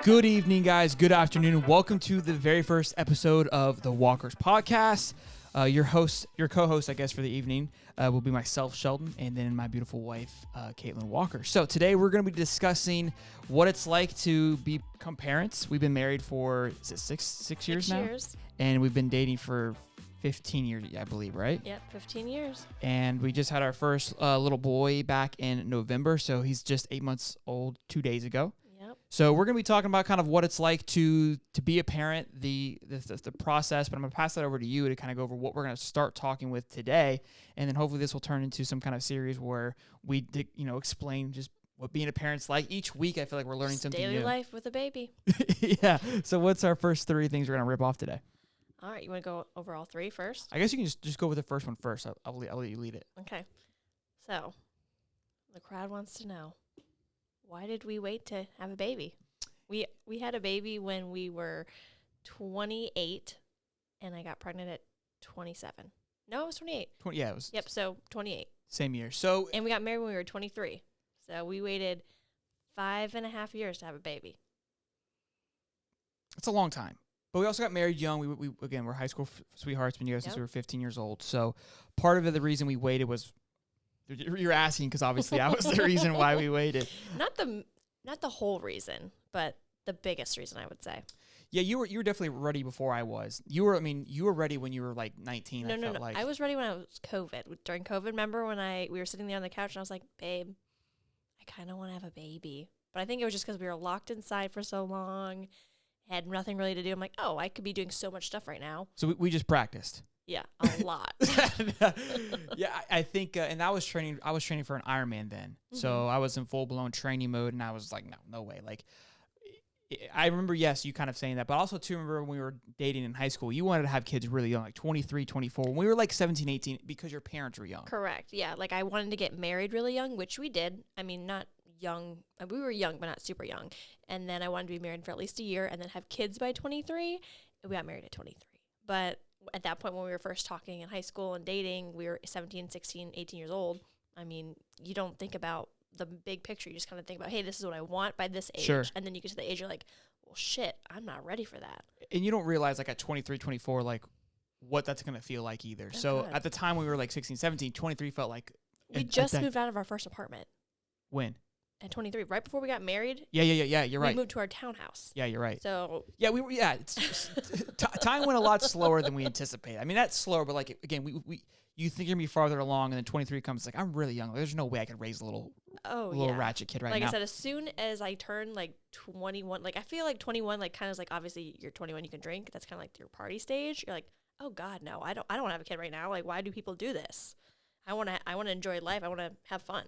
Good evening, guys. Good afternoon. Welcome to the very first episode of the Walkers Podcast. Your co-host, I guess, for the evening will be myself, Sheldon, and then my beautiful wife, Caitlin Walker. So today we're going to be discussing what it's like to become parents. We've been married for six years now? And we've been dating for 15 years, I believe, right? Yep, 15 years. And we just had our first little boy back in November, so he's just 8 months old 2 days ago. Yep. So we're going to be talking about kind of what it's like to be a parent, the process, but I'm going to pass that over to you to kind of go over what we're going to start talking with today, and then hopefully this will turn into some kind of series where we explain just what being a parent's like. Each week I feel like we're learning something new. Daily life with a baby. Yeah. So what's our first three things we're going to rip off today? All right, you want to go over all three first? I guess you can just go with the first one first. I'll let you lead it. Okay. So, the crowd wants to know, why did we wait to have a baby? We had a baby when we were 28, and I got pregnant at 27. No, it was 28. Yeah, it was. Yep, so 28. Same year. So And we got married when we were 23. So we waited 5.5 years to have a baby. it's a long time. But we also got married young. We again, we're high school sweethearts. Been together since we were 15 years old. So part of it, the reason we waited was, you're asking because obviously I was the reason why we waited. Not the whole reason, but the biggest reason, I would say. Yeah, you were definitely ready before I was. You were ready when you were like 19. No. I was ready when I was COVID. During COVID, remember when we were sitting there on the couch and I was like, babe, I kind of want to have a baby. But I think it was just because we were locked inside for so long, had nothing really to do. I'm like, oh, I could be doing so much stuff right now. So we just practiced. Yeah, a lot. Yeah, I think, and I was training for an Ironman then. Mm-hmm. So I was in full blown training mode, and I was like, no way. Like, I remember, yes, you kind of saying that, but also too remember when we were dating in high school, you wanted to have kids really young, like 23, 24. When we were like 17, 18, because your parents were young. Correct. Yeah, like I wanted to get married really young, which we did. I mean, not young. We were young, but not super young. And then I wanted to be married for at least a year and then have kids by 23. And we got married at 23. But at that point when we were first talking in high school and dating, we were 17, 16, 18 years old. I mean, you don't think about the big picture. You just kind of think about, hey, this is what I want by this age. Sure. And then you get to the age you're like, well, shit, I'm not ready for that. And you don't realize like at 23, 24, like what that's going to feel like either. Oh, so God. at the time we were like 16, 17, 23 felt like. We just moved out of our first apartment. When? At 23, right before we got married. Yeah. You're right. We moved to our townhouse. Yeah, you're right. So yeah, we were. Yeah, time went a lot slower than we anticipated. I mean, that's slower, but like again, you think you're gonna be farther along, and then 23 comes. Like I'm really young. Like, there's no way I could raise a little ratchet kid right now. Like I said, as soon as I turned like 21, like I feel like 21, like kind of like obviously you're 21, you can drink. That's kind of like your party stage. You're like, oh God, no, I don't want to have a kid right now. Like, why do people do this? I want to enjoy life. I want to have fun.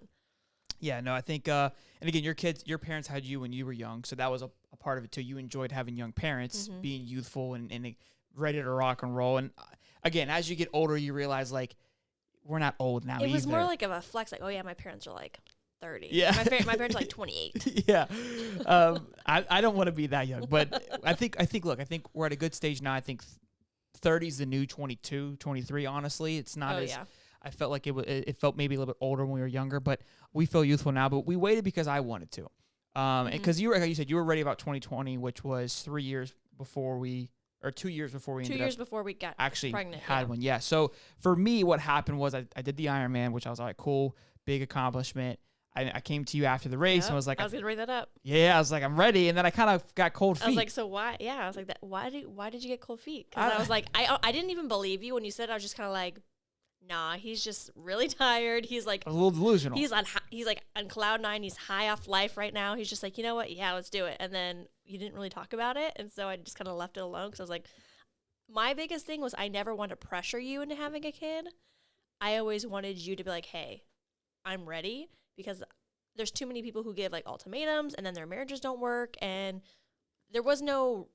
Yeah, no, I think, and again, your parents had you when you were young, so that was a part of it too. You enjoyed having young parents, Mm-hmm. being youthful and ready to rock and roll. And again, as you get older, you realize like we're not old now. It was more like of a flex, like, oh yeah, my parents are like 30. Yeah, my parents are like 28. Yeah, I don't want to be that young, but I think we're at a good stage now. I think 30 is the new 22, 23. Honestly, it's not as. Yeah. I felt like it felt maybe a little bit older when we were younger, but we feel youthful now. But we waited because I wanted to, because like you said, you were ready about 2020, which was 2 years before we ended 2 years before we got actually pregnant. had one. Yeah. So for me, what happened was I did the Ironman, which I was like, cool, big accomplishment. I came to you after the race and was like, I was gonna bring that up. Yeah, I was like, I'm ready, and then I kind of got cold feet. I was like, so why? Yeah, I was like, why did you get cold feet? Because I was like, I didn't even believe you when you said it. I was just kind of like, nah, he's just really tired. He's like a little delusional. He's like on cloud nine. He's high off life right now. He's just like, you know what? Yeah, let's do it. And then you didn't really talk about it, and so I just kind of left it alone because I was like, my biggest thing was I never wanted to pressure you into having a kid. I always wanted you to be like, hey, I'm ready, because there's too many people who give like ultimatums and then their marriages don't work, and there was no,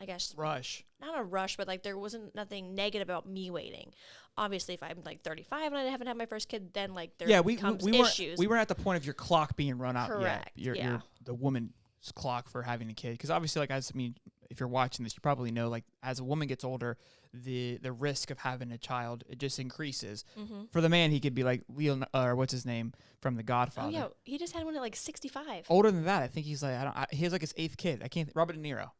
I guess, rush. Not a rush, but like there wasn't nothing negative about me waiting. Obviously, if I'm like 35 and I haven't had my first kid, then like there becomes issues. We weren't at the point of your clock being run out Correct. yet. Your the woman's clock for having a kid, because obviously, like if you're watching this, you probably know, like, as a woman gets older, the risk of having a child, it just increases. Mm-hmm. For the man, he could be like Leon, or what's his name from The Godfather. Oh yeah, he just had one at like 65. Older than that, I think he's like, he has like his 8th kid. Robert De Niro.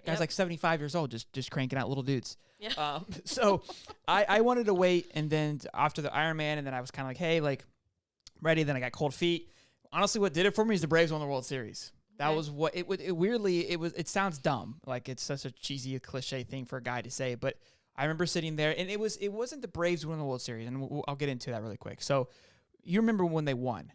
Guy's like 75 years old, just cranking out little dudes. Yeah. So I wanted to wait, and then after the Iron Man, and then I was kind of like, hey, like, ready. Then I got cold feet. Honestly, what did it for me is the Braves won the World Series. That was what it would. It sounds dumb, like it's such a cheesy, cliche thing for a guy to say, but I remember sitting there, and it wasn't the Braves winning the World Series, and I'll get into that really quick. So you remember when they won,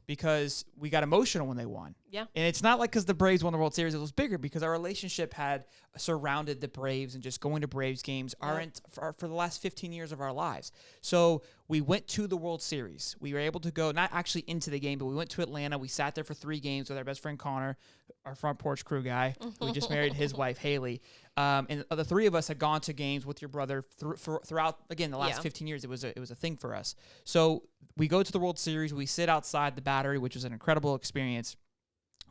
because we got emotional when they won. Yeah. And it's not like because the Braves won the World Series, it was bigger because our relationship had surrounded the Braves and just going to Braves games for the last 15 years of our lives. So we went to the World Series. We were able to go, not actually into the game, but we went to Atlanta. We sat there for 3 games with our best friend Connor, our front porch crew guy. We just married his wife, Haley. And the 3 of us had gone to games with your brother throughout, again, the last 15 years. It was a thing for us. So we go to the World Series. We sit outside the Battery, which was an incredible experience.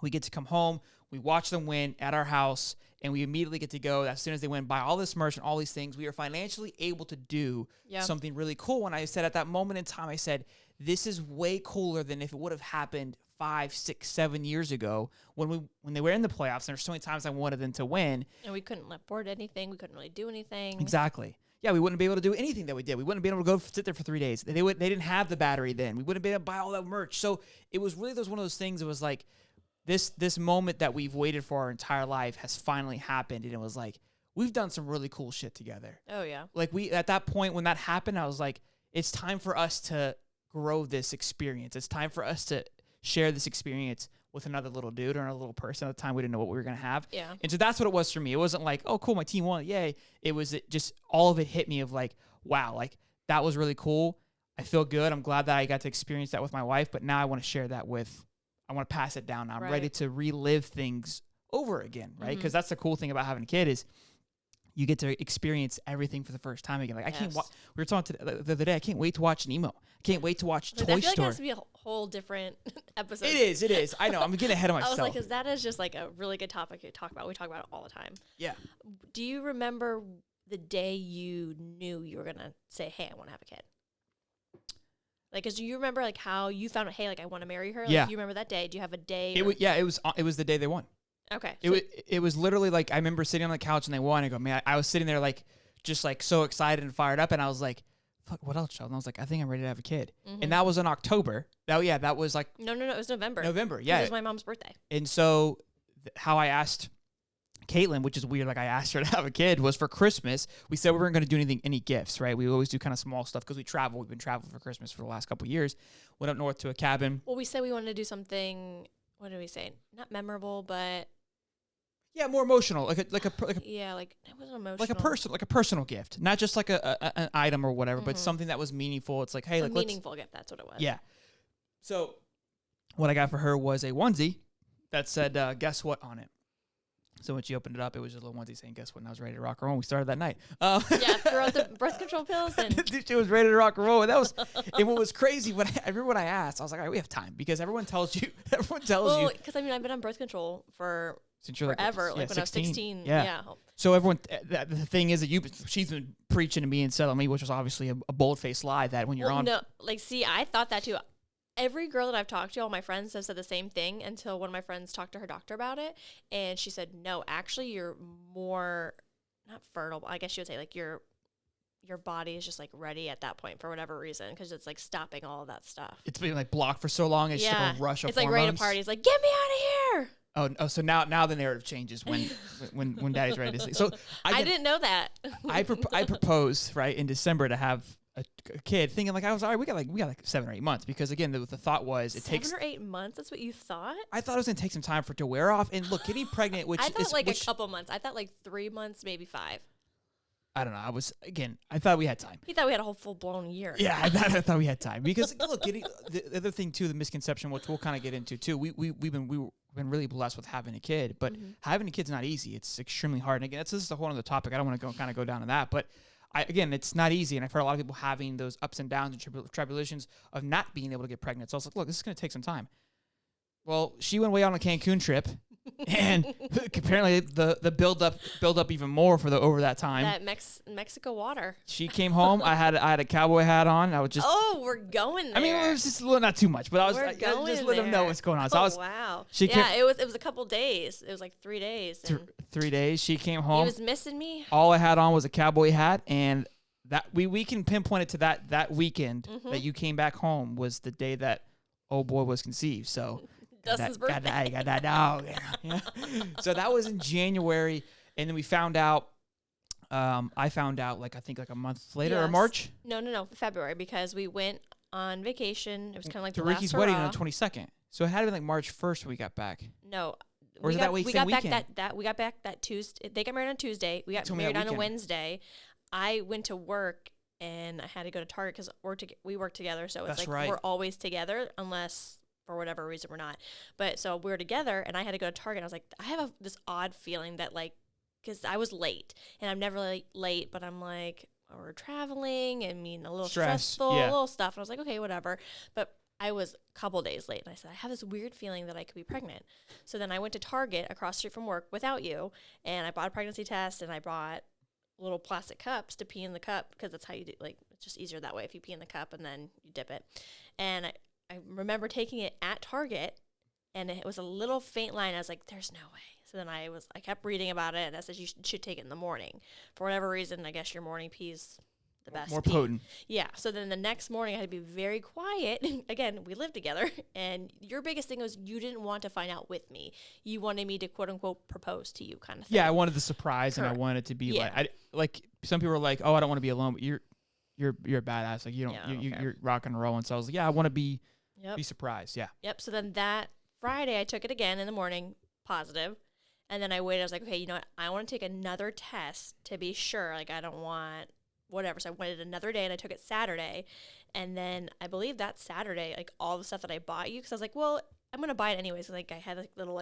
We get to come home. We watch them win at our house, and we immediately get to go as soon as they win, buy all this merch and all these things. We are financially able to do something really cool. And I said at that moment in time, I said, this is way cooler than if it would have happened 5, 6, 7 years ago when they were in the playoffs. And there's so many times I wanted them to win. And we couldn't afford anything. We couldn't really do anything. Exactly. Yeah, we wouldn't be able to do anything that we did. We wouldn't be able to go sit there for 3 days. They didn't have the Battery then. We wouldn't be able to buy all that merch. So it was really one of those things. It was like, this moment that we've waited for our entire life has finally happened, and it was like, we've done some really cool shit together. Oh yeah. Like, at that point when that happened, I was like, it's time for us to grow this experience. It's time for us to share this experience with another little dude or another little person. At the time, we didn't know what we were gonna have. Yeah. And so that's what it was for me. It wasn't like, oh cool, my team won, yay. It was just all of it hit me of like, wow, like that was really cool. I feel good. I'm glad that I got to experience that with my wife, but now I want to share that I want to pass it down. I'm ready to relive things over again, right? Because that's the cool thing about having a kid is you get to experience everything for the first time again. Like, I can't we were talking the other day, I can't wait to watch Nemo. I can't wait to watch Toy Story. I feel like it has to be a whole different episode. It is. I know. I'm getting ahead of myself. I was like, because that is just like a really good topic to talk about. We talk about it all the time. Yeah. Do you remember the day you knew you were going to say, hey, I want to have a kid? Like, cause do you remember like how you found out, hey, like I want to marry her? Like, do you remember that day? Do you have a day? It was the day they won. Okay. It was literally like, I remember sitting on the couch and they won. I go, man, I was sitting there like, just like so excited and fired up. And I was like, fuck, what else, Sheldon? I was like, I think I'm ready to have a kid. And that was in October. That was like. No, it was November. Yeah. It was my mom's birthday. And so how I asked Caitlin, which is weird, like I asked her to have a kid, was for Christmas. We said we weren't going to do any gifts, right? We always do kind of small stuff because we travel. We've been traveling for Christmas for the last couple of years. Went up north to a cabin. Well, we said we wanted to do something, what did we say? Not memorable, but... Yeah, more emotional, yeah, like it was emotional, like a personal gift, not just like an item or whatever, but something that was meaningful. It's like, hey, like meaningful gift. That's what it was. Yeah. So, what I got for her was a onesie that said "Guess what" on it. So when she opened it up, it was just a little onesie saying "Guess what?" And I was ready to rock and roll. We started that night. Yeah, threw out the birth control pills, and she was ready to rock and roll. And that was, and what was crazy I remember when I asked, I was like, all right, we have time because everyone tells you. Well, because I mean, I've been on birth control for. Since you're forever, like when 16. I was 16. Yeah. So everyone, the thing is that she's been preaching to me and telling me, which was obviously a bold-faced lie, that when you're on. No, like, see, I thought that too. Every girl that I've talked to, all my friends have said the same thing until one of my friends talked to her doctor about it. And she said, no, actually, you're more, not fertile, but I guess she would say, like, your body is just, like, ready at that point for whatever reason because it's, like, stopping all of that stuff. It's been, like, blocked for so long. It's just like a rush of hormones. It's, like, ready to party. It's like, get me out of here. Oh, so now the narrative changes when Daddy's ready to sleep. So I didn't know that. I proposed right in December to have a kid, thinking like I was all right. We got like 7 or 8 months because again the thought was it takes 7 or 8 months. That's what you thought. I thought it was gonna take some time for it to wear off. And look, getting pregnant, which I thought like a couple months. I thought like 3 months, maybe 5. I don't know. I thought we had time. He thought we had a whole full-blown year. Yeah, I thought we had time because look, the other thing too, the misconception, which we'll kind of get into too. We've been really blessed with having a kid, but having a kid's not easy. It's extremely hard. And again, this is a whole other topic. I don't want to go down to that, but it's not easy. And I've heard a lot of people having those ups and downs and tribulations of not being able to get pregnant. So I was like, look, this is going to take some time. Well, she went away on a Cancun trip, and apparently the build up even more for the over that time. That Mexico water. She came home. I had a cowboy hat on. I was just. Oh, we're going there. I mean, it was just a little, not too much, but I was We're just going let them know there. what's going on. So I was. Wow. She yeah, came, it was a couple days. It was like 3 days. And 3 days. She came he home. was missing me. All I had on was a cowboy hat, and that we can pinpoint it to that weekend that you came back home was the day that old boy was conceived. So. Dustin's birthday. Got that dog. Yeah. So that was in January, and then we found out. I found out I think a month later or Yes. March. No, February, because we went on vacation. It was kind of like To the Ricky's last wedding hurrah. on the 22nd. So it had to be like March 1st when we got back. No. Or is it that week? We Same got back weekend? we got back that Tuesday. They got married on Tuesday. We got told me married that on a weekend. Wednesday. I went to work and I had to go to Target because we work together. So it's That's like right. we're always together unless for whatever reason we're not. But so we were together and I had to go to Target. And I was like, I have this odd feeling that because I was late and I'm never late, but I'm like, we're traveling and a little stressful, yeah. little stuff. And I was like, okay, whatever. But I was a couple days late and I said, I have this weird feeling that I could be pregnant. So then I went to Target across the street from work without you and I bought a pregnancy test and I bought little plastic cups to pee in the cup because that's how you do, it's just easier that way if you pee in the cup and then you dip it. And I remember taking it at Target and it was a little faint line. I was like, there's no way. So then I kept reading about it and I said, you should take it in the morning. For whatever reason, I guess your morning pee's the best. More pee. potent. Yeah. So then the next morning I had to be very quiet. Again, we lived together and your biggest thing was you didn't want to find out with me. You wanted me to quote unquote propose to you kind of thing. Yeah, I wanted the surprise, and I Correct. wanted it to be Yeah. like some people were like, oh, I don't want to be alone, but you're a badass. Like you don't, Yeah, I don't care. you're rock and roll. And so I was like, yeah, I want to be Yep. surprised. Yeah. Yep. So then that Friday, I took it again in the morning, positive. And then I waited. I was like, okay, you know what? I want to take another test to be sure. I don't want whatever. So I waited another day and I took it Saturday. And then I believe that Saturday, all the stuff that I bought you, because I was like, well, I'm going to buy it anyways. I had a little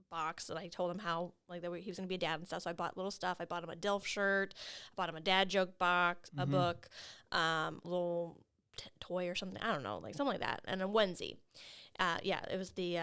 box and I told him how that he was going to be a dad and stuff. So I bought little stuff. I bought him a DILF shirt. I bought him a dad joke box, a book, little toy or something. I don't know, something like that. And a onesie. Yeah, it was the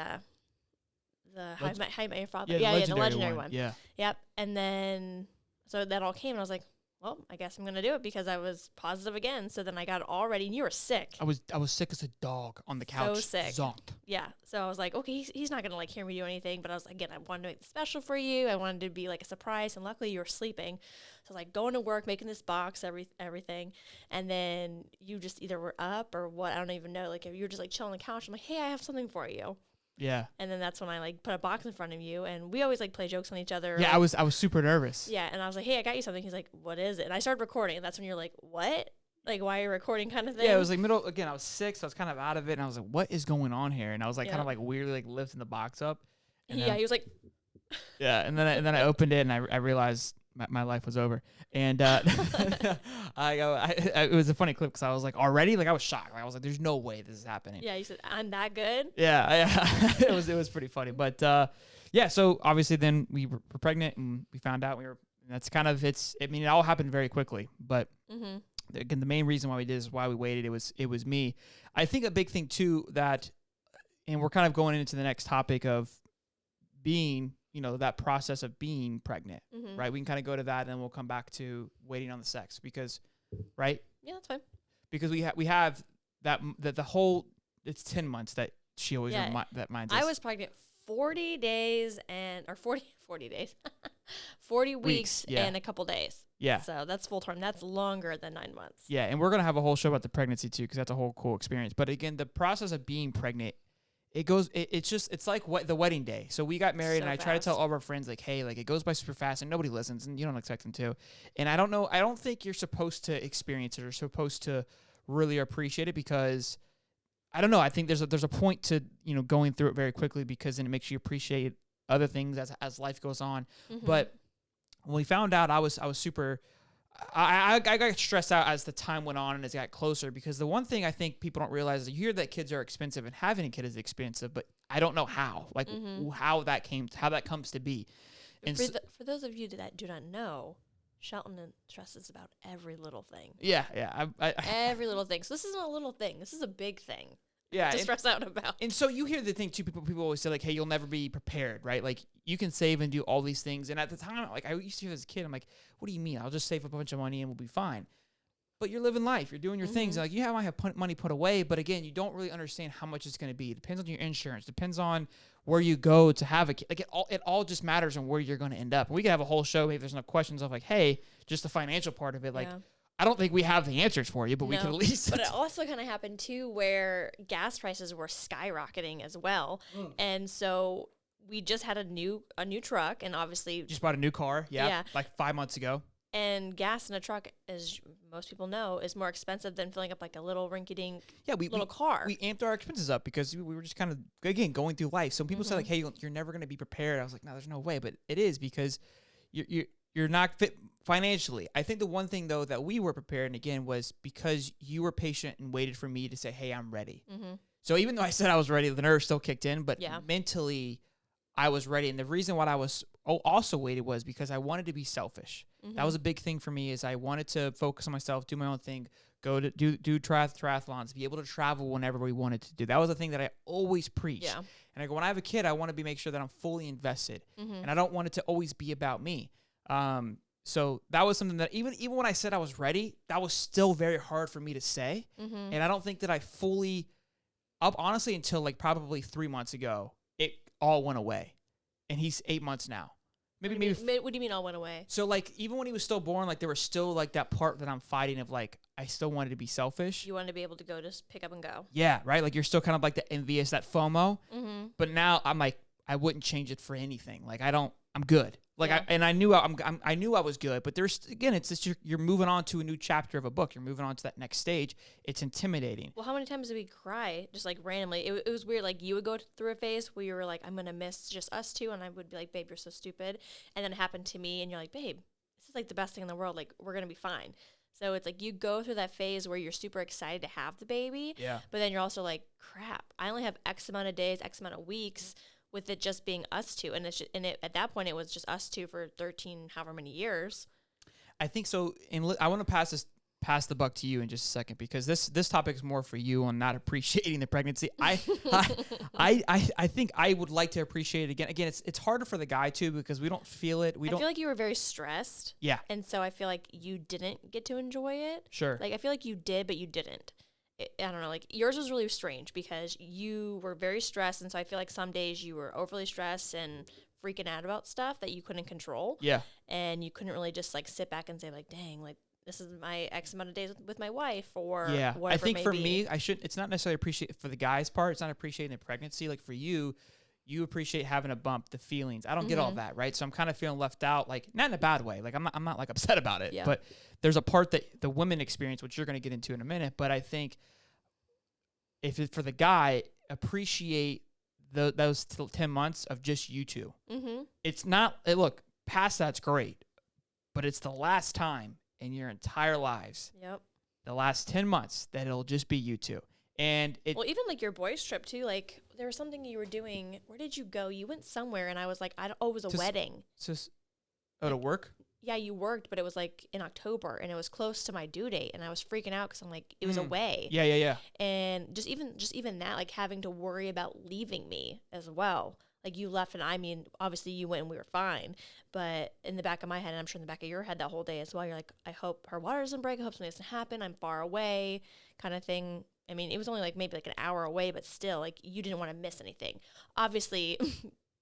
How I Met Your Father. Yeah, the legendary one. Yeah. Yep. And then so that all came and I was like, well, I guess I'm gonna do it because I was positive again. So then I got it all ready and you were sick. I was sick as a dog on the couch. So sick. Zonked. Yeah. So I was like, okay, he's not gonna hear me do anything. But I was I wanted to make it special for you. I wanted to be a surprise. And luckily you were sleeping. So I was going to work, making this box, everything. And then you just either were up or what, I don't even know. If you were just chilling on the couch, I'm like, hey, I have something for you. Yeah. And then that's when I put a box in front of you and we always play jokes on each other. Yeah, I was super nervous. Yeah, and I was like, hey, I got you something. He's like, what is it? And I started recording and that's when you're like, what? Why are you recording kind of thing? Yeah, it was again, I was sick, so I was kind of out of it and I was like, what is going on here? And I was kind of weirdly lifting the box up. And yeah, he was like yeah, and then I opened it and I realized my life was over. And it was a funny clip because I was like, already? I was shocked. I was like, there's no way this is happening. yeah, he said, I'm that good? Yeah, it was pretty funny. But yeah, so obviously then we were pregnant and we found out that's kind of it all happened very quickly. But again, the main reason why we did is why we waited. It was me. I think a big thing too and we're kind of going into the next topic of being, that process of being pregnant, right? We can kind of go to that and then we'll come back to waiting on the sex because, right? Yeah, that's fine. Because we have that the whole, it's 10 months that she always that reminds us. I was pregnant 40 days 40 days, 40 weeks yeah. and a couple days. Yeah. So that's full term. That's longer than 9 months. Yeah. And we're going to have a whole show about the pregnancy too, because that's a whole cool experience. But again, the process of being pregnant, it's like the wedding day. So we got married So and I try to tell fast. all of our friends hey, it goes by super fast and nobody listens and you don't expect them to. And I don't think you're supposed to experience it or supposed to really appreciate it because I don't know. I think there's a point to, going through it very quickly because then it makes you appreciate other things as life goes on. But when we found out, I was super, I got stressed out as the time went on and as it got closer because the one thing I think people don't realize is you hear that kids are expensive and having a kid is expensive, but I don't know how, how that comes to be. And For those of you that do not know, Shelton stresses about every little thing. yeah. Every little thing. So this isn't a little thing. This is a big thing. Yeah, to stress out about. And so you hear the thing too. People always say like, "Hey, you'll never be prepared, right? Like you can save and do all these things." And at the time, like I used to hear as a kid, I'm like, "What do you mean? I'll just save a bunch of money and we'll be fine." But you're living life. You're doing your things. Like you might have money put away, but again, you don't really understand how much it's going to be. It depends on your insurance. Depends on where you go to have a kid. Like it all just matters on where you're going to end up. We could have a whole show. Maybe there's no questions of like, hey, just the financial part of it. Like I don't think we have the answers for you, but we could at least. But it also kind of happened too, where gas prices were skyrocketing as well, and so we just had a new truck, and obviously just bought a new car. Yeah, like 5 months ago. And gas in a truck, as most people know, is more expensive than filling up like a little rinky-dink little car. We amped our expenses up because we were just kind of, again, going through life. So people say like, hey, you're never going to be prepared. I was like, no, there's no way. But it is because you're not fit financially. I think the one thing, though, that we were prepared, and again, was because you were patient and waited for me to say, hey, I'm ready. So even though I said I was ready, the nerves still kicked in. But mentally, I was ready. And the reason why I was also waited was because I wanted to be selfish. That was a big thing for me, is I wanted to focus on myself, do my own thing, go to do triathlons, be able to travel whenever we wanted to do. That was the thing that I always preached. And I go, when I have a kid, I want to make sure that I'm fully invested. And I don't want it to always be about me. So that was something that even when I said I was ready, that was still very hard for me to say. And I don't think that I fully, honestly, until like probably 3 months ago, it all went away. And he's 8 months now. Maybe. What do you mean all went away? So like even when he was still born, like there was still like that part that I'm fighting of like I still wanted to be selfish. You wanted to be able to go just pick up and go. Yeah, right. Like you're still kind of like the envious, that FOMO. But now I'm like I wouldn't change it for anything. Like I'm good. Like I knew I knew I was good. But there's again, it's just you're moving on to a new chapter of a book. You're moving on to that next stage. It's intimidating. Well, how many times did we cry just like randomly? It was weird. Like you would go through a phase where you were like, I'm gonna miss just us two, and I would be like, babe, you're so stupid. And then it happened to me, and you're like, babe, this is like the best thing in the world. Like we're gonna be fine. So it's like you go through that phase where you're super excited to have the baby. But then you're also like, crap, I only have X amount of days, X amount of weeks. With it just being us two, and at that point it was just us two for 13, however many years. I think so. And I want to pass the buck to you in just a second, because this topic is more for you on not appreciating the pregnancy. I think I would like to appreciate it again. Again, it's harder for the guy too because we don't feel it. I feel like you were very stressed. Yeah, and so I feel like you didn't get to enjoy it. Sure. Like I feel like you did, but you didn't. I don't know, like yours was really strange because you were very stressed, and so I feel like some days you were overly stressed and freaking out about stuff that you couldn't control. Yeah. And you couldn't really just like sit back and say like, dang, like this is my X amount of days with my wife or whatever. I think for me, it's not necessarily appreciate for the guy's part. It's not appreciating the pregnancy. Like for you appreciate having a bump, the feelings. I don't get all that, right? So I'm kind of feeling left out, like not in a bad way. Like I'm not like upset about it, but there's a part that the women experience, which you're going to get into in a minute. But I think if it's for the guy, appreciate those 10 months of just you two. It's not, look, past that's great, but it's the last time in your entire lives, the last 10 months that it'll just be you two. And well, even like your boys' trip too, like there was something you were doing. Where did you go? You went somewhere, and I was like, it was a wedding. To work? Yeah, you worked, but it was like in October, and it was close to my due date, and I was freaking out because I'm like, it was away. Yeah. And just even that, like having to worry about leaving me as well. Like you left, and I mean, obviously you went and we were fine, but in the back of my head, and I'm sure in the back of your head that whole day as well, you're like, I hope her water doesn't break. I hope something doesn't happen. I'm far away, kind of thing. I mean, it was only like maybe like an hour away, but still, like you didn't want to miss anything. Obviously,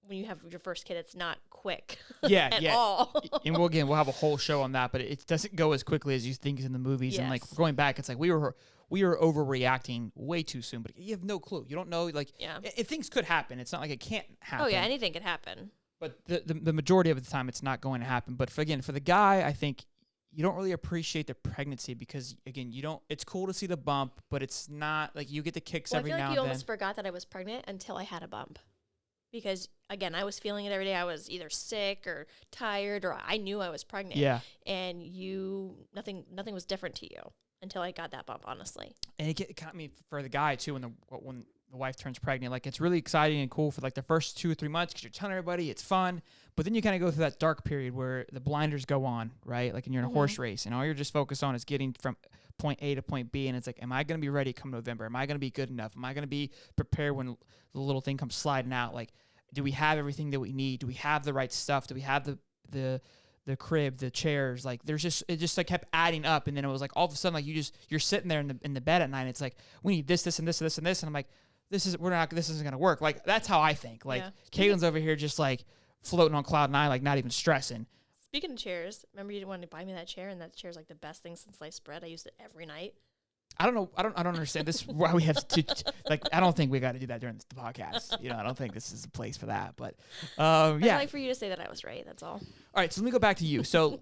when you have your first kid, it's not quick. At all. And we'll have a whole show on that, but it doesn't go as quickly as you think in the movies. And like going back, it's like we were overreacting way too soon, but you have no clue. You don't know, like, if things could happen. It's not like it can't happen. Oh yeah, anything could happen. But the majority of the time, it's not going to happen. But for the guy, I think you don't really appreciate the pregnancy because, again, it's cool to see the bump, but it's not like you get the kicks every now and then. I feel like you almost forgot that I was pregnant until I had a bump. Because, again, I was feeling it every day. I was either sick or tired, or I knew I was pregnant. Yeah. And nothing was different to you until I got that bump, honestly. And for the guy, too, when the wife turns pregnant, like, it's really exciting and cool for, like, the first 2 or 3 months because you're telling everybody it's fun. But then you kind of go through that dark period where the blinders go on, right? Like, and you're in a horse race, and all you're just focused on is getting from point A to point B, and it's like, am I going to be ready come November? Am I going to be good enough? Am I going to be prepared when the little thing comes sliding out? Like, do we have everything that we need? Do we have the right stuff? Do we have the crib, the chairs? Like, it just like kept adding up, and then it was like all of a sudden, like you're sitting there in the bed at night, and it's like, we need this and this and this and this, and I'm like, this isn't gonna work. Like, that's how I think. Like, Caitlin's over here just like floating on cloud nine, like not even stressing. Speaking of chairs, remember you wanted to buy me that chair, and that chair's like the best thing since sliced bread. I used it every night. I don't know. I don't understand this. Why we have to like? I don't think we got to do that during the podcast. You know, I don't think this is the place for that. But yeah, I'd like for you to say that I was right. That's all. All right, so let me go back to you. So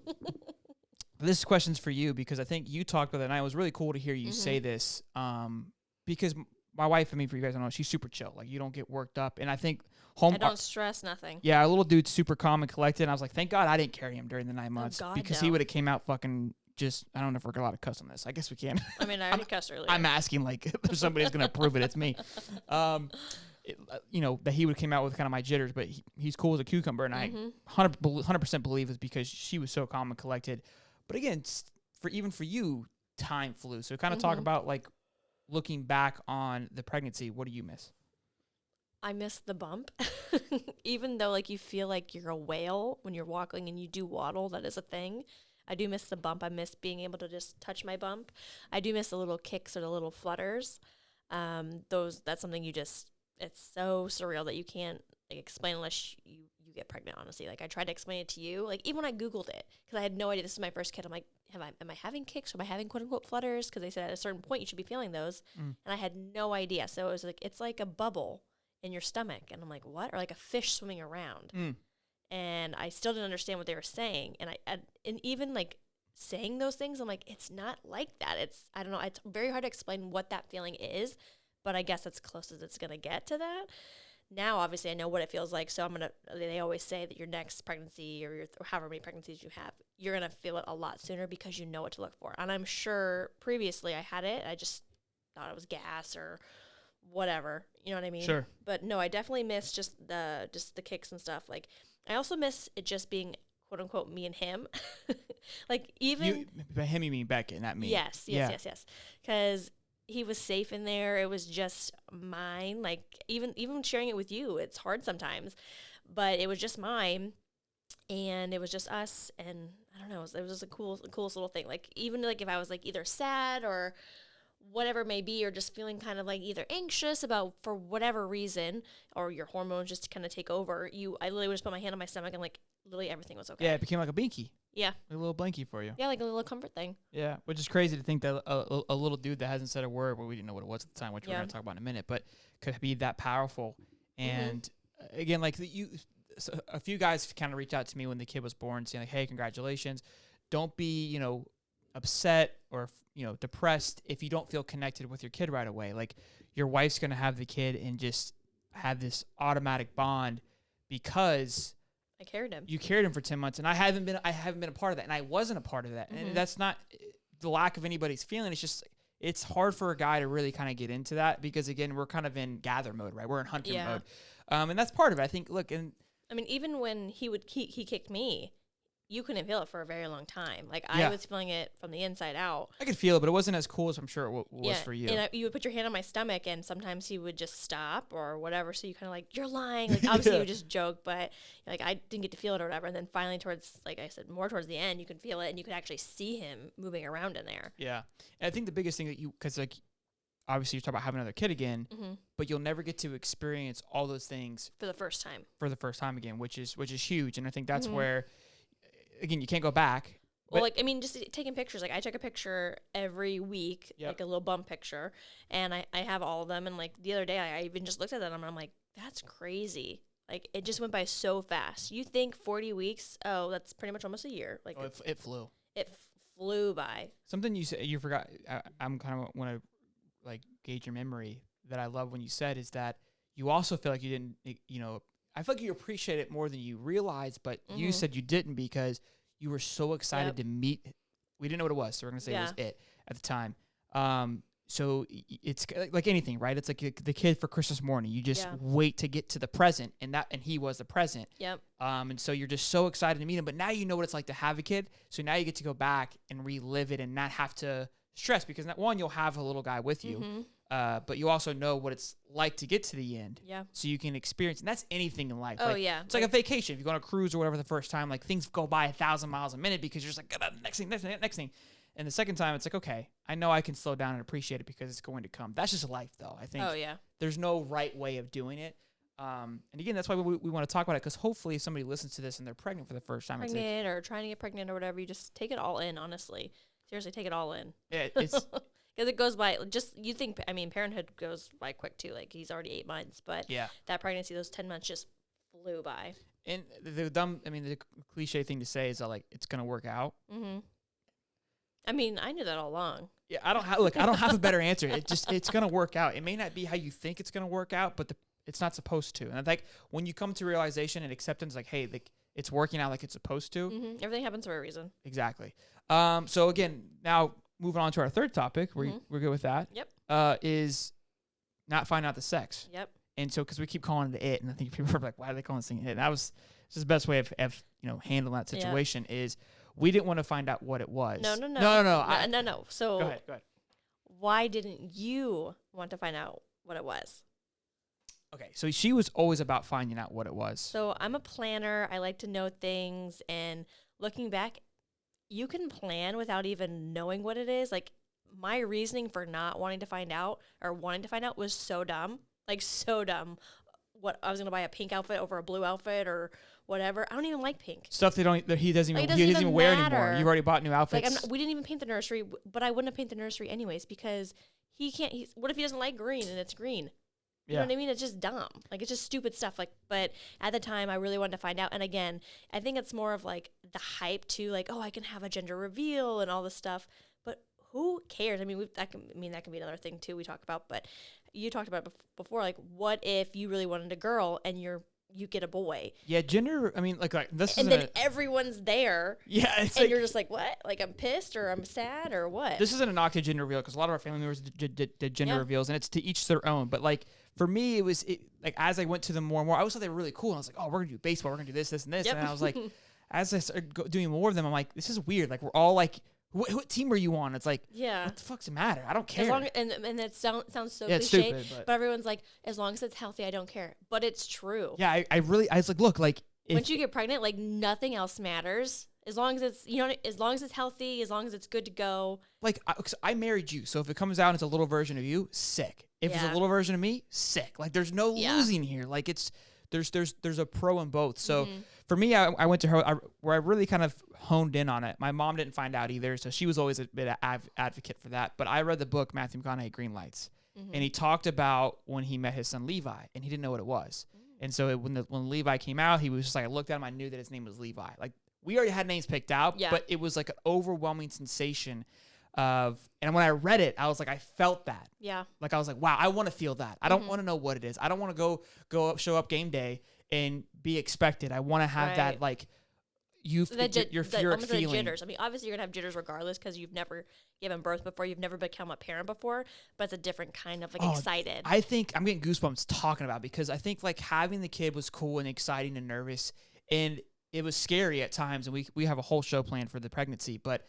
this question's for you because I think you talked about it, and it was really cool to hear you say this. Because my wife, I mean, for you guys don't know, she's super chill. Like, you don't get worked up, and I think I don't stress nothing. Yeah, our little dude's super calm and collected. And I was like, thank God I didn't carry him during the 9 months because he would have came out fucking. Just, I don't know if we're allowed to cuss on this. I guess we can. I mean, I already cussed earlier. I'm asking, like, if there's somebody who's going to prove it, it's me. You know, that he would have came out with kind of my jitters, but he's cool as a cucumber, and I 100% believe it's because she was so calm and collected. But again, for you, time flew. So kind of talk about, like, looking back on the pregnancy, what do you miss? I miss the bump. Even though, like, you feel like you're a whale when you're walking and you do waddle, that is a thing. I do miss the bump. I miss being able to just touch my bump. I do miss the little kicks or the little flutters. That's something it's so surreal that you can't like explain unless you get pregnant, honestly. Like, I tried to explain it to you. Like, even when I Googled it, because I had no idea this is my first kid, I'm like, am I having kicks? Am I having quote unquote flutters? Because they said at a certain point you should be feeling those. And I had no idea. So it was like, it's like a bubble in your stomach. And I'm like, what? Or like a fish swimming around. And I still didn't understand what they were saying. And and even like saying those things, I'm like, it's not like that. I don't know. It's very hard to explain what that feeling is, but I guess that's close as it's going to get to that. Now, obviously, I know what it feels like. So they always say that your next pregnancy or however many pregnancies you have, you're going to feel it a lot sooner because you know what to look for. And I'm sure previously I had it. I just thought it was gas or whatever. You know what I mean? Sure. But no, I definitely miss just the kicks and stuff. Like, I also miss it just being quote unquote me and him. Like, even by him you mean Beckett, not me. Yes. Because he was safe in there. It was just mine. Like, even sharing it with you, it's hard sometimes. But it was just mine, and it was just us. And I don't know. It was just the coolest little thing. Like, even like if I was like either sad or whatever it may be, or just feeling kind of like either anxious about for whatever reason, or your hormones just kind of take over, I literally would just put my hand on my stomach and like literally everything was okay. Yeah, it became like a binky. Yeah. Like a little blankie for you. Yeah, like a little comfort thing. Yeah, which is crazy to think that a little dude that hasn't said a word, well, we didn't know what it was at the time, which we're going to talk about in a minute, but could be that powerful. And again, like a few guys kind of reached out to me when the kid was born saying like, hey, congratulations. Don't be, upset or, depressed if you don't feel connected with your kid right away. Like, your wife's going to have the kid and just have this automatic bond because I carried him. You carried him for 10 months, and I haven't been a part of that, and I wasn't a part of that. And that's not the lack of anybody's feeling. It's just it's hard for a guy to really kind of get into that because, again, we're kind of in gather mode, right? We're in hunter mode. And that's part of it. I think, look, and I mean, even when he kicked me, you couldn't feel it for a very long time. Like, I was feeling it from the inside out. I could feel it, but it wasn't as cool as I'm sure it was for you. And you would put your hand on my stomach, and sometimes he would just stop or whatever. So you kind of like, you're lying. Like, obviously you would just joke, but like, I didn't get to feel it or whatever. And then finally towards, like I said, more towards the end, you could feel it and you could actually see him moving around in there. Yeah. And I think the biggest thing that because like, obviously you're talking about having another kid again, but you'll never get to experience all those things for the first time again, which is huge. And I think that's where, again, you can't go back. Well, like, I mean, just taking pictures. Like, I take a picture every week, like a little bump picture, and I have all of them. And, like, the other day, I even just looked at them, and I'm like, that's crazy. Like, it just went by so fast. You think 40 weeks, that's pretty much almost a year. Like, it flew. It flew by. Something you said, you forgot, I'm kind of want to, like, gauge your memory that I love when you said is that you also feel like you didn't, I feel like you appreciate it more than you realize, but you said you didn't because you were so excited to meet. We didn't know what it was, so we're going to say it was it at the time. So it's like anything, right? It's like the kid for Christmas morning. You just wait to get to the present, and he was the present. Yep. And so you're just so excited to meet him, but now you know what it's like to have a kid, so now you get to go back and relive it and not have to stress because one, you'll have a little guy with you, but you also know what it's like to get to the end. Yeah. So you can experience, and that's anything in life. Oh, like, yeah. It's like a vacation. If you go on a cruise or whatever the first time, like things go by 1,000 miles a minute because you're just like, next thing. And the second time, it's like, okay, I know I can slow down and appreciate it because it's going to come. That's just life, though. I think there's no right way of doing it. And again, that's why we want to talk about it, because hopefully if somebody listens to this and they're pregnant for the first time. Pregnant or trying to get pregnant or whatever, you just take it all in, honestly. Seriously, take it all in. Yeah, it's... Because it goes by, you think, parenthood goes by quick, too. Like, he's already 8 months, but that pregnancy, those 10 months just flew by. And the cliche thing to say is that, like, it's going to work out. Mm-hmm. I mean, I knew that all along. Yeah, I don't have a better answer. It's going to work out. It may not be how you think it's going to work out, but it's not supposed to. And like when you come to realization and acceptance, like, hey, it's working out like it's supposed to. Mm-hmm. Everything happens for a reason. Exactly. So again, now moving on to our third topic, we're good with that. Yep. Is not find out the sex. Yep. And so, because we keep calling it it, and I think people are like, why are they calling this thing it? And that was just the best way of handling that situation is we didn't want to find out what it was. No. No. So go ahead. Why didn't you want to find out what it was? Okay, so she was always about finding out what it was. So I'm a planner. I like to know things. And looking back, you can plan without even knowing what it is. Like, my reasoning for not wanting to find out or wanting to find out was so dumb. Like, so dumb. What, I was going to buy a pink outfit over a blue outfit or whatever. I don't even like pink. Stuff he doesn't even wear anymore. You've already bought new outfits. Like, we didn't even paint the nursery, but I wouldn't have painted the nursery anyways because what if he doesn't like green and it's green? You know what I mean? It's just dumb. Like, it's just stupid stuff. Like, but at the time, I really wanted to find out. And again, I think it's more of like the hype too. Like, oh, I can have a gender reveal and all this stuff. But who cares? I mean, that can be another thing too we talk about. But you talked about before. Like, what if you really wanted a girl and you get a boy? Yeah, gender. I mean, like this. And then everyone's there. Yeah, and you're just like, what? Like, I'm pissed or I'm sad or what? This isn't an knock to gender reveal because a lot of our family members did gender reveals, and it's to each their own. But like for me, it was like as I went to them more and more, I always thought they were really cool. And I was like, oh, we're gonna do baseball, we're gonna do this, and this. And I was like, as I started doing more of them, I'm like, this is weird. Like we're all like, what team are you on? It's like, what the fuck's the matter? I don't care. As long and that sounds so cliche, stupid, but everyone's like, as long as it's healthy, I don't care. But it's true. Yeah, I was like, look, like once you get pregnant, like nothing else matters. As long as it's as long as it's healthy, as long as it's good to go. Like I married you, so if it comes out and it's a little version of you, sick. If it's a little version of me, sick. Like there's no losing here. Like there's a pro in both. So for me, I went to her where I really kind of honed in on it. My mom didn't find out either, so she was always a bit of advocate for that. But I read the book Matthew McConaughey, Green Lights, and he talked about when he met his son Levi, and he didn't know what it was. And so when Levi came out, he was just like, I looked at him, I knew that his name was Levi. Like we already had names picked out, but it was like an overwhelming sensation of, and when I read it, I was like, I felt that. Yeah. Like I was like, wow, I want to feel that. I don't want to know what it is. I don't want to go up, show up game day and be expected. I want to have that like your feeling. Jitters. I mean, obviously you're gonna have jitters regardless because you've never given birth before, you've never become a parent before, but it's a different kind of like excited. I think I'm getting goosebumps talking about it because I think like having the kid was cool and exciting and nervous, and it was scary at times. And we have a whole show planned for the pregnancy, but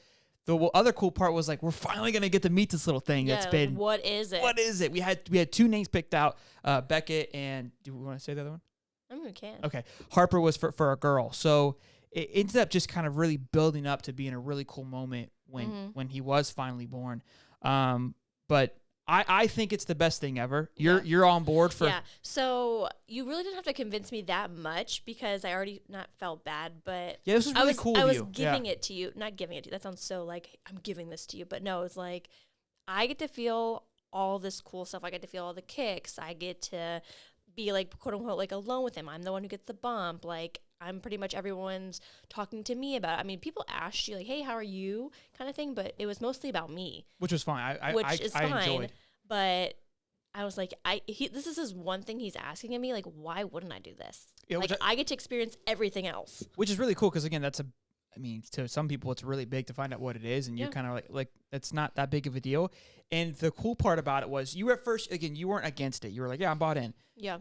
the other cool part was like we're finally gonna get to meet this little thing that's been. What is it? What is it? We had two names picked out, Beckett and do we want to say the other one? I mean, we can. Okay, Harper was for a girl, so it ended up just kind of really building up to being a really cool moment when he was finally born. But I think it's the best thing ever. You're on board for. Yeah. So you really didn't have to convince me that much because I already not felt bad, but this was really cool. I was giving it to you, not giving it to you. That sounds so like I'm giving this to you, but no, it's like I get to feel all this cool stuff. I get to feel all the kicks. I get to be like quote unquote like alone with him. I'm the one who gets the bump. Like I'm pretty much everyone's talking to me about it. I mean, people asked you like, "Hey, how are you?" kind of thing, but it was mostly about me, which was fine. I enjoyed. But I was like, this is his one thing he's asking of me. Like, why wouldn't I do this? Yeah, like, I get to experience everything else, which is really cool because again, to some people, it's really big to find out what it is, and you're kind of like it's not that big of a deal. And the cool part about it was you at first, again, you weren't against it. You were like, yeah, I'm bought in. Yeah.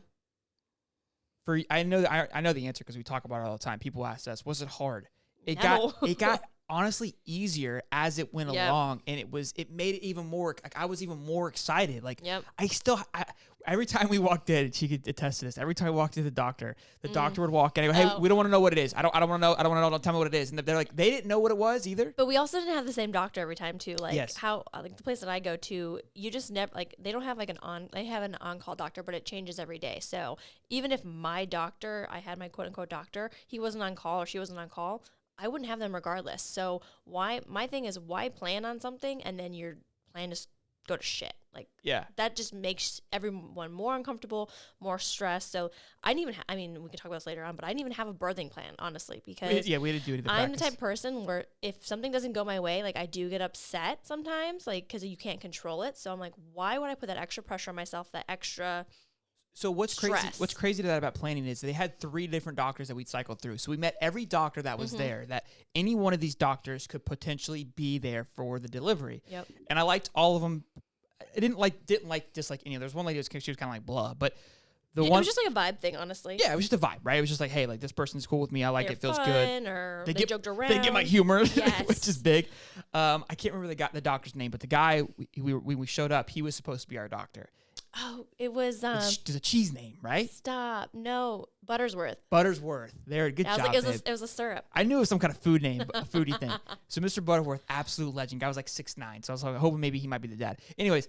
I know the answer because we talk about it all the time. People ask us, was it hard? It No. got honestly easier as it went Yep. along, and it made it even more, like, I was even more excited. Like, Yep. every time we walked in, she could attest to this. Every time we walked into the doctor would walk in and go, "Hey, Oh. we don't want to know what it is. I don't want to know. I don't want to know. Don't tell me what it is." And they're like, they didn't know what it was either. But we also didn't have the same doctor every time too. Like Yes. how like the place that I go to, you just never like they don't have like they have an on-call doctor, but it changes every day. So even if my doctor, I had my quote unquote doctor, he wasn't on call or she wasn't on call, I wouldn't have them regardless. So my thing is why plan on something and then your plan just go to shit. Like Yeah. that just makes everyone more uncomfortable, more stressed. So I didn't even I mean, we can talk about this later on, but I didn't even have a birthing plan, honestly, because We didn't do it. I'm the type of person where if something doesn't go my way, like I do get upset sometimes, like because you can't control it. So I'm like, why would I put that extra pressure on myself, that extra So what's crazy? stress? What's crazy to that about planning is they had 3 different doctors that we'd cycled through. So we met every doctor that was there. That any one of these doctors could potentially be there for the delivery. Yep. And I liked all of them. I didn't like dislike any of them. There was one lady she was kind of like blah, but the It one was just like a vibe thing, honestly. yeah, it was just a vibe, right? It was just like, hey, like this person's cool with me. I like They're it, feels fun, good. Or They they get- joked around. They get my humor, Yes. which is big. I can't remember the doctor's name, but the guy we showed up, he was supposed to be our doctor. Oh, it was It's a cheese name, right? stop. No, Buttersworth. Buttersworth. There, good I was job, like, it babe. was a syrup. I knew it was some kind of food name, a foodie thing. So Mr. Butterworth, absolute legend. Guy was like 6'9", so I was like hoping maybe he might be the dad. Anyways,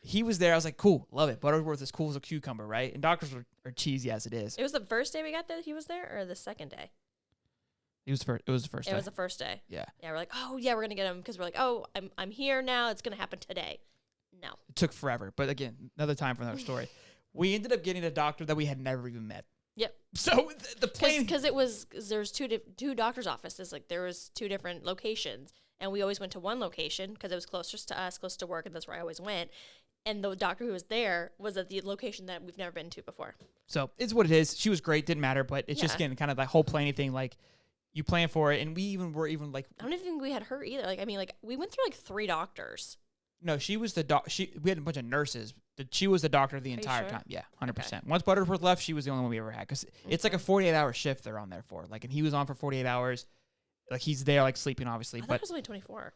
he was there. I was like, cool, love it. Butterworth is cool as a cucumber, right? And doctors are cheesy as it is. It was the first day we got there. He was there, or the second day. It was first. It was the first. It day. was the first day. Yeah. Yeah, we're like, oh yeah, we're gonna get him because we're like, oh, I'm here now. It's gonna happen today. No. It took forever, but again, another time for another story. We ended up getting a doctor that we had never even met. Yep. So the plane. Because there's two doctor's offices. Like there was 2 different locations, and we always went to one location because it was closest to us, close to work, and that's where I always went. And the doctor who was there was at the location that we've never been to before. So it's what it is. She was great, didn't matter, but it's just Yeah. again kind of that whole planning thing. Like you plan for it, and we were even like, I don't even think we had her either. Like I mean, like we went through like 3 doctors. no, she was the doc. We had a bunch of nurses. She was the doctor the you entire sure? time. Yeah, 100%. Once Butterworth left, she was the only one we ever had because it's like a 48-hour shift they're on there for. Like, and he was on for 48 hours. Like he's there, like sleeping, obviously, I thought but it was only 24.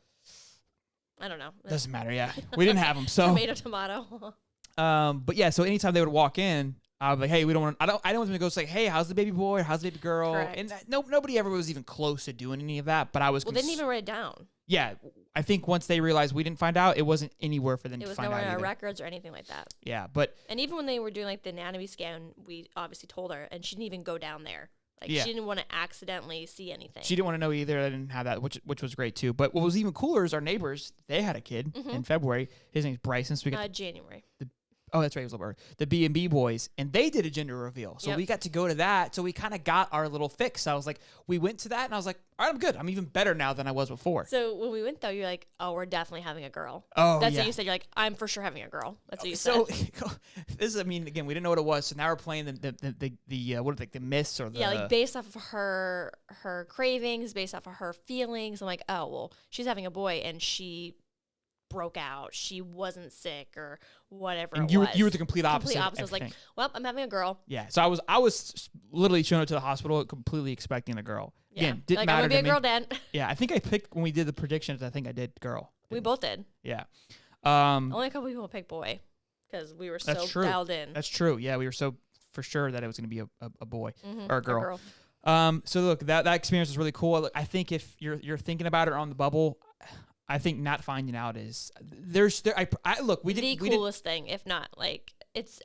I don't know. doesn't matter. Yeah, we didn't have him. So, Tomato. but yeah. So anytime they would walk in, I was like, hey, we don't want. I don't want them to go say, hey, how's the baby boy? How's the baby girl? Correct. And nobody ever was even close to doing any of that. But I was. Well, they didn't even write it down. Yeah, I think once they realized we didn't find out, it wasn't anywhere for them It to was find nowhere out in our either. records or anything like that. Yeah, but And even when they were doing like the anatomy scan, we obviously told her, and she didn't even go down there. Like Yeah. she didn't want to accidentally see anything. she didn't want to know either. I didn't have that, which was great too. But what was even cooler is our neighbors. They had a kid in February. His name's Bryson. So we got January. oh, that's right, it was a little early. The B&B boys, and they did a gender reveal. So Yep. we got to go to that. So we kind of got our little fix. I was like, we went to that, and I was like, all right, I'm good. I'm even better now than I was before. So when we went though, you're like, oh, we're definitely having a girl. Oh, That's yeah. what you said. You're like, I'm for sure having a girl. That's what you So said. this is, I mean, again, we didn't know what it was. So now we're playing the what are they, the myths or the Yeah, like based off of her cravings, based off of her feelings. I'm like, oh well, she's having a boy, and she broke out. She wasn't sick or whatever. and it you was. were the complete opposite. Complete of opposite. I was like, everything. well, I'm having a girl. Yeah, so I was literally showing up to the hospital completely expecting a girl. Yeah, Again, didn't like matter I'm gonna be to a me. girl, Dad. Yeah, I think I picked when we did the predictions. I think I did girl. We both did. Yeah, Only a couple people picked boy because we were That's so true. dialed in. that's true. Yeah, we were so for sure that it was going to be a boy or a girl. girl. So look, that experience was really cool. Look, I think if you're thinking about it on the bubble, I think not finding out is I look we The didn't coolest thing, if not like it's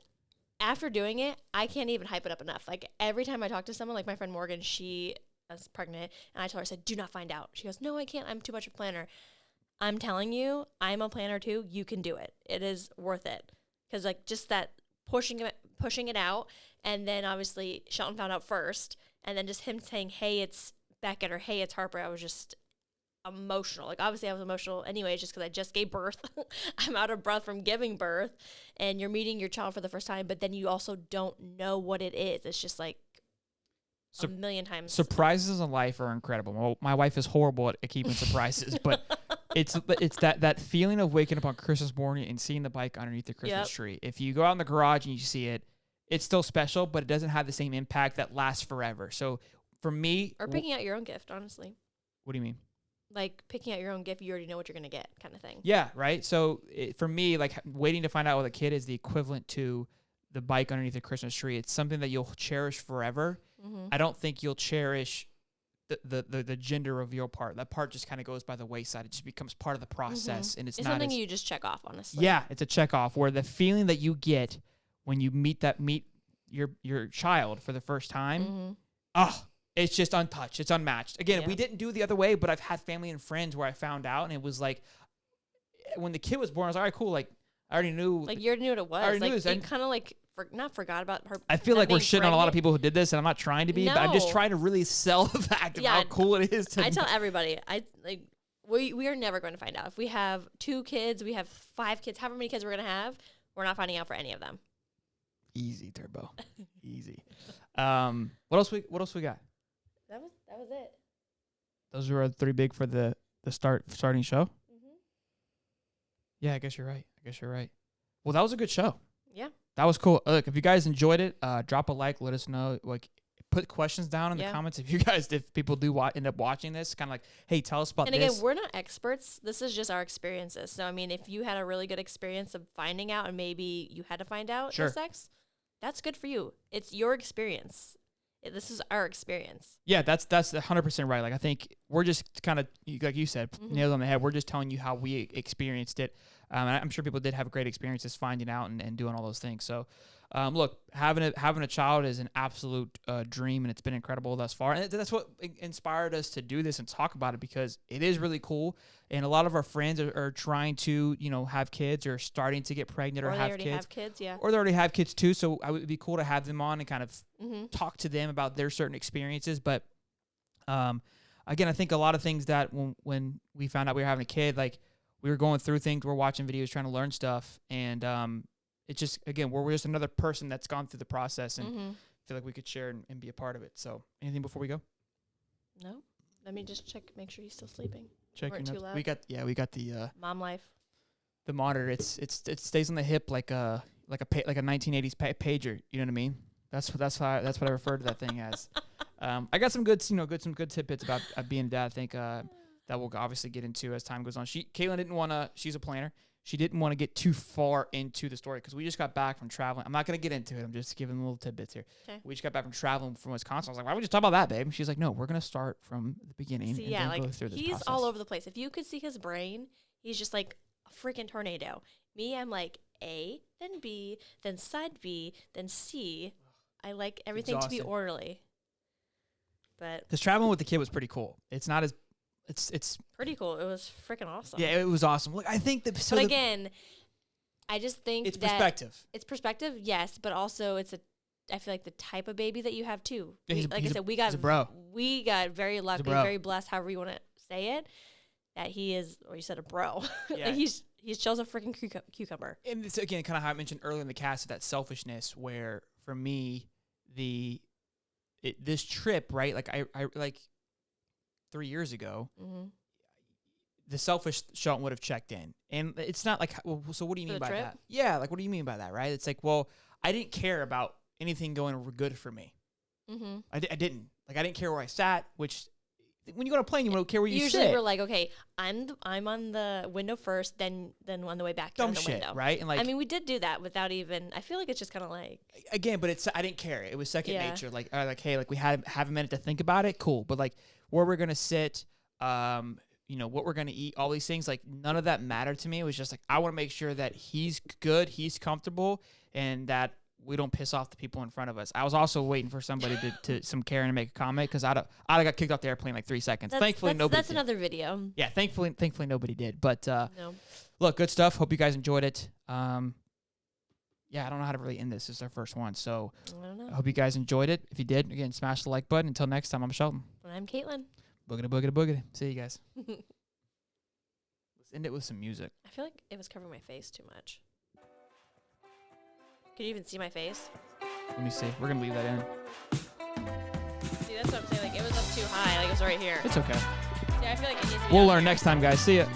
after doing it, I can't even hype it up enough. Like every time I talk to someone, like my friend Morgan, she is pregnant, and I told her, I said, do not find out. She goes, no, I can't. I'm too much of a planner. I'm telling you, I'm a planner too. You can do it. It is worth it. Because like just that pushing it out, and then obviously Shelton found out first, and then just him saying, hey, it's Beckett, or hey, it's Harper. I was just emotional. Like obviously I was emotional anyways, just because I just gave birth. I'm out of breath from giving birth, and you're meeting your child for the first time, but then you also don't know what it is. It's just like a million times. surprises in life are incredible. Well, my wife is horrible at keeping surprises, but it's that feeling of waking up on Christmas morning and seeing the bike underneath the Christmas tree. If you go out in the garage and you see it, it's still special, but it doesn't have the same impact that lasts forever. So for me, Or picking out your own gift, honestly. what do you mean? like picking out your own gift, you already know what you're gonna get, kind of thing. Yeah, right. So for me, like waiting to find out with a kid is the equivalent to the bike underneath the Christmas tree. It's something that you'll cherish forever. Mm-hmm. I don't think you'll cherish the gender reveal part. That part just kind of goes by the wayside. It just becomes part of the process, and it's not something as, you just check off, honestly. yeah, it's a check off. Where the feeling that you get when you meet your child for the first time, it's just untouched. It's unmatched. Again, we didn't do it the other way, but I've had family and friends where I found out, and it was like when the kid was born, I was like, all right, cool. Like I already knew. Like you already knew what it was. I already like knew this. you kind of like not forgot about her. I feel like we're shitting on a lot of pregnant. people who did this, and I'm not trying to be, but I'm just No. trying to really sell the fact of how cool it is to. I tell everybody, we are never going to find out. If we have 2 kids, we have 5 kids, however many kids we're going to have, we're not finding out for any of them. Easy, Turbo. Easy. What else we got? That was it. Those were 3 big for the starting show. Mm-hmm. Yeah, I guess you're right. Well, that was a good show. Yeah. That was cool. Look, if you guys enjoyed it, drop a like. Let us know. Like, put questions down in the comments. If people do end up watching this, kind of like, hey, tell us about this. And again, we're not experts. This is just our experiences. So, I mean, if you had a really good experience of finding out and maybe you had to find out your sex, that's good for you. It's your experience. This is our experience. Yeah, that's 100% right. Like, I think we're just kind of, like you said, nailed on the head. We're just telling you how we experienced it. And I'm sure people did have great experiences finding out and doing all those things. So, look, having a child is an absolute dream, and it's been incredible thus far. And that's what inspired us to do this and talk about it, because it is really cool. And a lot of our friends are trying to, have kids or starting to get pregnant or have kids. Or they already have kids, yeah. Or they already have kids too. So it would be cool to have them on and kind of talk to them about their certain experiences. But again, I think a lot of things that when we found out we were having a kid, like we were going through things, we're watching videos, trying to learn stuff. And it's just, again, we're just another person that's gone through the process and feel like we could share and be a part of it. So anything before we go? No. Let me just check, make sure he's still sleeping. Checking. Too loud. We got the mom life. The monitor. It stays on the hip like a 1980s pager. You know what I mean? That's what I refer to that thing as. I got some good tidbits about being a dad. I think that we'll obviously get into as time goes on. Caitlin didn't want to. She's a planner. She didn't want to get too far into the story because we just got back from traveling. I'm not going to get into it. I'm just giving little tidbits here. Okay. We just got back from traveling from Wisconsin. I was like, why would you talk about that, babe? She's like, no, we're going to start from the beginning. See, and go through this he's process. all over the place. If you could see his brain, he's just like a freaking tornado. Me, I'm like A, then B, then side B, then C. I like everything to be orderly. But because traveling with the kid was pretty cool. It's not as it's pretty cool. It was freaking awesome. Yeah, it was awesome. Look, I think that. But again, I just think it's perspective. It's perspective, yes, but also I feel like the type of baby that you have too. Yeah, like I said, we got very lucky, very blessed, however you want to say it, that he is, or you said a bro. Yeah. Like he's chill's a freaking cucumber. And it's again kind of how I mentioned earlier in the cast of that selfishness, where for me this trip, right? Like I like 3 years ago, the selfish Shelton would have checked in. And it's not like, well, so what do you mean by that? Yeah, like, what do you mean by that, right? It's like, well, I didn't care about anything going good for me. I didn't. Like, I didn't care where I sat, which, when you go on a plane, you don't care where you sit. Usually we're like, okay, I'm on the window first, then on the way back, you're on the window. Right? And like, I mean, we did do that without even, I feel like it's just kind of like. Again, but I didn't care. It was second nature. Like, hey, like we have a minute to think about it. Cool. But like, where we're going to sit, what we're going to eat, all these things, like none of that mattered to me. It was just like, I want to make sure that he's good, he's comfortable, and that we don't piss off the people in front of us. I was also waiting for somebody some Karen to make a comment, because I'd have got kicked off the airplane like 3 seconds. Thankfully, nobody That's did. Another video. Yeah, thankfully nobody did. But no. Look, good stuff. Hope you guys enjoyed it. Yeah, I don't know how to really end this. This is our first one. So I don't know. I hope you guys enjoyed it. If you did, again, smash the like button. Until next time, I'm Shelton. And I'm Caitlin. Boogity, boogity, boogity. See you guys. Let's end it with some music. I feel like it was covering my face too much. Can you even see my face? Let me see. We're going to leave that in. See, that's what I'm saying. Like, it was up too high. Like, it was right here. It's okay. See, I feel like it needs to be We'll learn next time, guys. See ya.